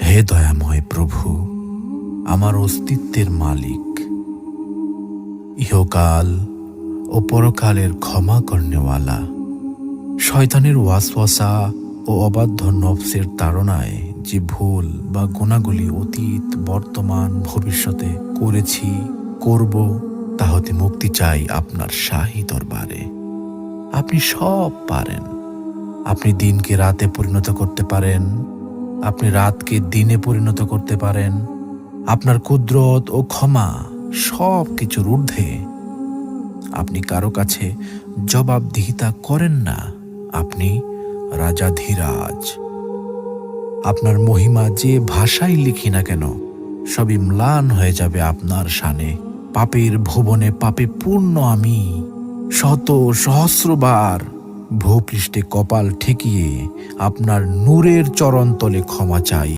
হে দয়াময় প্রভু, আমার অস্তিত্বের মালিক, ইহকাল ও পরকালের ক্ষমা করনেওয়ালা, শয়তানের ওয়াসওয়াসা ও অবাধ্য নফসের তাড়নায় যে ভুল বা গুণাগুলি অতীত, বর্তমান, ভবিষ্যতে করেছি, করব, তা হতে মুক্তি চাই আপনার শাহী দরবারে। আপনি সব পারেন। আপনি দিনকে রাতে পরিণত করতে পারেন, আপনি রাতকে দিনে পরিণত করতে পারেন। আপনার কুদরত ও ক্ষমা সব কিছুর ঊর্ধ্বে। আপনি কারো কাছে জবাবদিহিতা করেন না। আপনি রাজাধিরাজ। আপনার মহিমা যে ভাষায় লিখি না কেন, সবই ম্লান হয়ে যাবে আপনার শানে। পাপের ভুবনে পাপে পূর্ণ আমি শত সহস্রবার ভূপৃষ্ঠে কপাল ঠেকিয়ে আপনার নূরের চরণতলে ক্ষমা চাই।